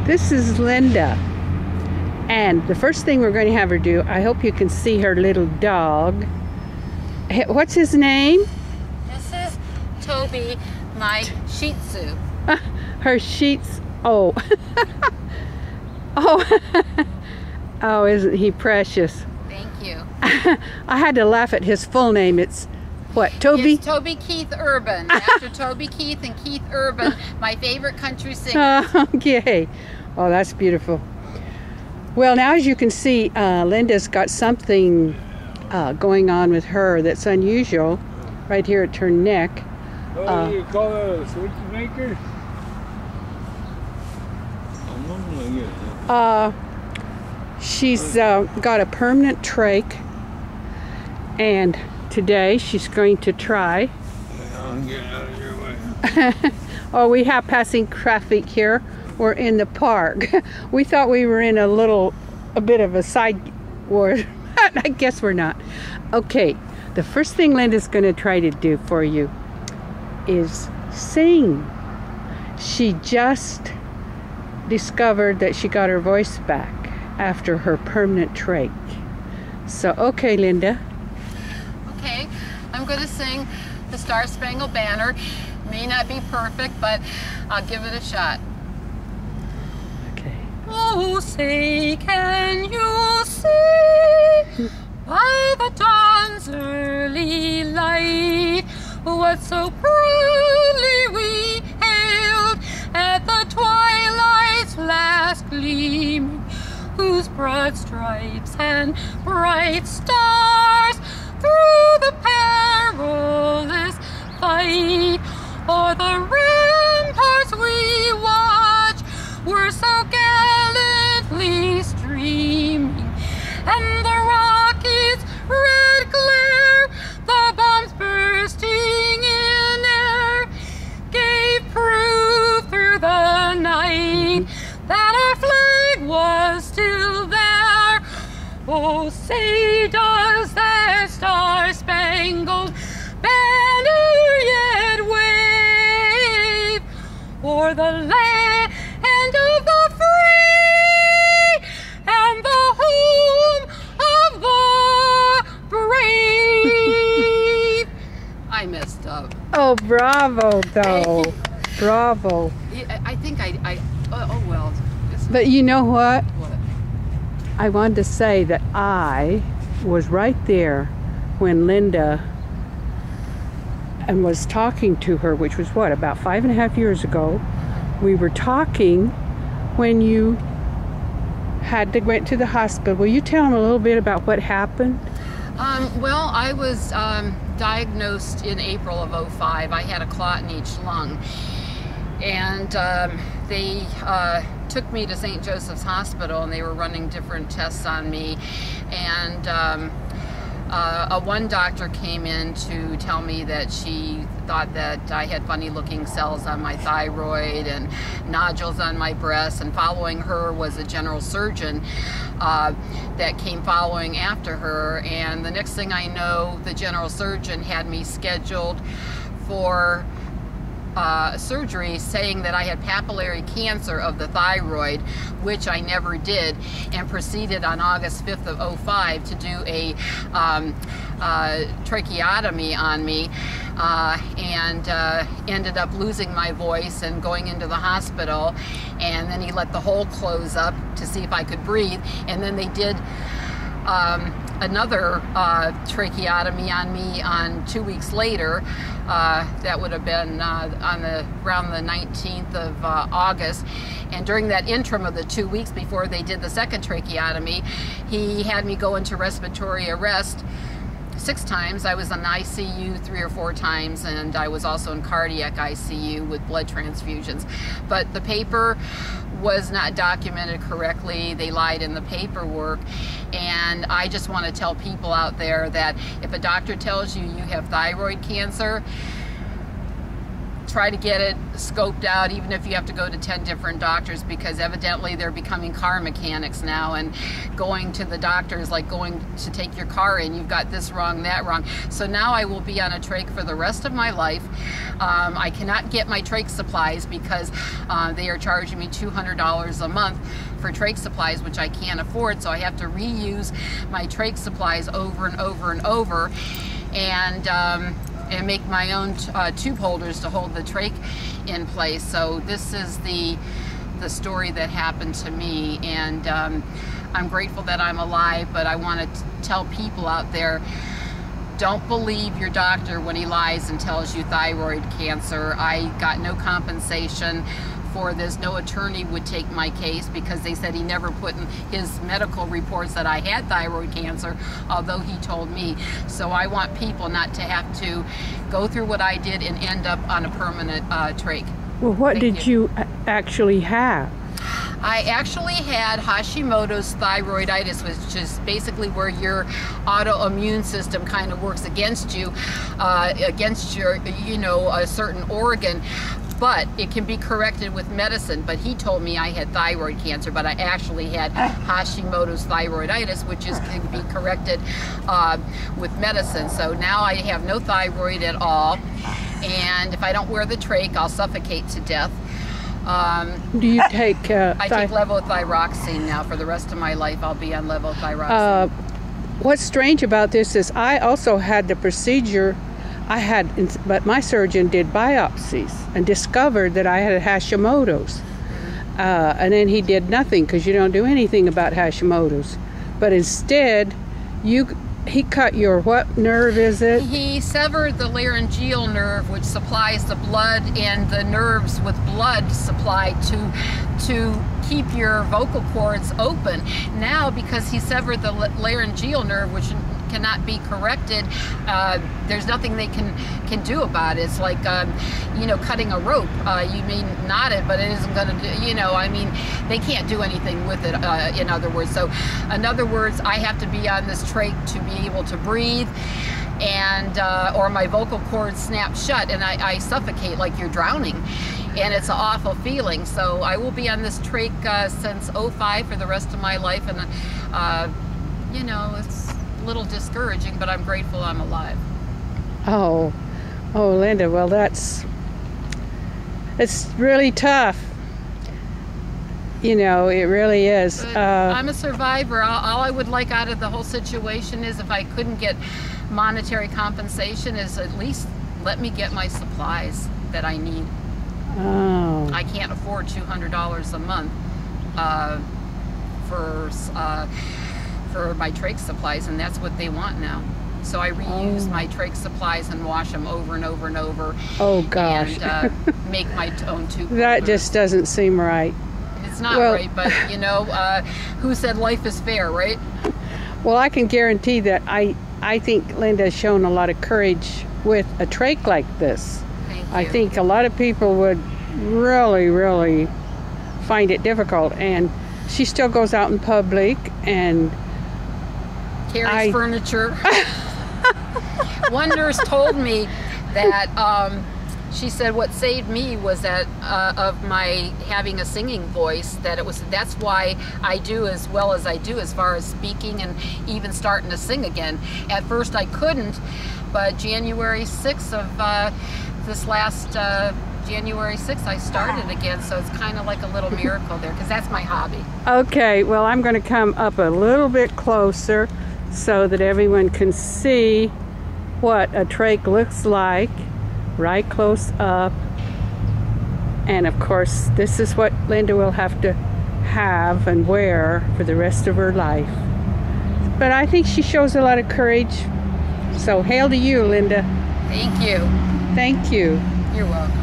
This is Linda. And the first thing we're going to have her do, I hope you can see her little dog. What's his name? This is Toby, my Shih Tzu. Her sheets. Oh. Oh. Oh, isn't he precious? Thank you. I had to laugh at his full name. It's what, Toby? It's Toby Keith Urban. After Toby Keith and Keith Urban, my favorite country singer. Okay. Oh, that's beautiful. Well, now as you can see, Linda's got something going on with her that's unusual right here at her neck. Oh, you call that a switch maker? She's got a permanent trach, and today she's going to try. I'll get out of your way. Oh, we have passing traffic here. We're in the park. We thought we were in a bit of a side ward. I guess we're not. Okay, the first thing Linda's going to try to do for you is sing. She just discovered that she got her voice back after her permanent trach. So, okay, Linda. Okay, I'm going to sing the Star Spangled Banner. May not be perfect, but I'll give it a shot. Okay. Oh, say, can you see by the dawn's early light what so proudly we hailed at the twilight's last gleam, whose broad stripes and bright stars through the perilous fight o'er the ramparts we watch were so gallantly streaming, and the rockets' red glare, the bombs bursting in air, gave proof through the night that our flag was still there. Oh, say, does that star-spangled banner yet wave o'er the land of the free and the home of the brave? I messed up. Oh, bravo, though. Bravo. I think oh well. But you know what? What? I wanted to say that I was right there when Linda and was talking to her, which was what, about 5.5 years ago. We were talking when you went to the hospital. Will you tell them a little bit about what happened? Well, I was diagnosed in April of '05. I had a clot in each lung, and they took me to St. Joseph's Hospital, and they were running different tests on me, and one doctor came in to tell me that she thought that I had funny looking cells on my thyroid and nodules on my breast, and following her was a general surgeon that came following after her, and the next thing I know, the general surgeon had me scheduled for surgery, saying that I had papillary cancer of the thyroid, which I never did, and proceeded on August 5th of '05 to do a tracheotomy on me, and ended up losing my voice and going into the hospital, and then he let the hole close up to see if I could breathe, and then they did another tracheotomy on me on 2 weeks later. That would have been around the 19th of August. And during that interim of the 2 weeks before they did the second tracheotomy, he had me go into respiratory arrest 6 times. I was in ICU 3 or 4 times, and I was also in cardiac ICU with blood transfusions. But the paper was not documented correctly. They lied in the paperwork. And I just want to tell people out there that if a doctor tells you you have thyroid cancer, try to get it scoped out, even if you have to go to 10 different doctors, because evidently they're becoming car mechanics now, and going to the doctor is like going to take your car in. You've got this wrong, that wrong. So now I will be on a trach for the rest of my life. I cannot get my trach supplies because they are charging me $200 a month for trach supplies, which I can't afford, so I have to reuse my trach supplies over and over and over, and make my own tube holders to hold the trach in place. So this is the story that happened to me, and I'm grateful that I'm alive, but I want to tell people out there, don't believe your doctor when he lies and tells you thyroid cancer. I got no compensation for this. No attorney would take my case because they said he never put in his medical reports that I had thyroid cancer, although he told me. So I want people not to have to go through what I did and end up on a permanent trach. Well, what did you actually have? I actually had Hashimotos thyroiditis, which is basically where your autoimmune system kind of works against you, against your, a certain organ. But it can be corrected with medicine. But he told me I had thyroid cancer, but I actually had Hashimoto's thyroiditis, which can be corrected with medicine. So now I have no thyroid at all, and if I don't wear the trach, I'll suffocate to death. Do you take? I take levothyroxine now for the rest of my life. I'll be on levothyroxine. What's strange about this is I also had the procedure. But my surgeon did biopsies and discovered that I had Hashimotos. And then he did nothing, because you don't do anything about Hashimotos. But instead, he cut your, what nerve is it? He severed the laryngeal nerve, which supplies the blood, and the nerves with blood supply to keep your vocal cords open. Now, because he severed the laryngeal nerve, which cannot be corrected, there's nothing they can do about it. It's like cutting a rope. You may knot it, but it isn't going to do, they can't do anything with it, in other words. So in other words, I have to be on this trach to be able to breathe, and or my vocal cords snap shut and I suffocate like you're drowning, and it's an awful feeling. So I will be on this trach since '05 for the rest of my life, and it's a little discouraging, but I'm grateful I'm alive. Oh, Linda, well, it's really tough. It really is. I'm a survivor. All I would like out of the whole situation is, if I couldn't get monetary compensation, is at least let me get my supplies that I need. Oh. I can't afford $200 a month for my trach supplies, and that's what they want now. So I reuse my trach supplies and wash them over and over and over. Oh gosh. And make my own tube. That just doesn't seem right. It's not right, but who said life is fair, right? Well, I can guarantee that I think Linda has shown a lot of courage with a trach like this. Thank you. I think a lot of people would really, really find it difficult, and she still goes out in public and carries furniture. One nurse told me that she said what saved me was that of my having a singing voice, that's why I do as well as I do as far as speaking and even starting to sing again. At first I couldn't, but January 6th of this last January 6th I started again, so it's kind of like a little miracle there, because that's my hobby. Okay, well, I'm going to come up a little bit closer so that everyone can see what a trach looks like, right close up. And of course, this is what Linda will have to have and wear for the rest of her life. But I think she shows a lot of courage. So hail to you, Linda. Thank you. Thank you. You're welcome.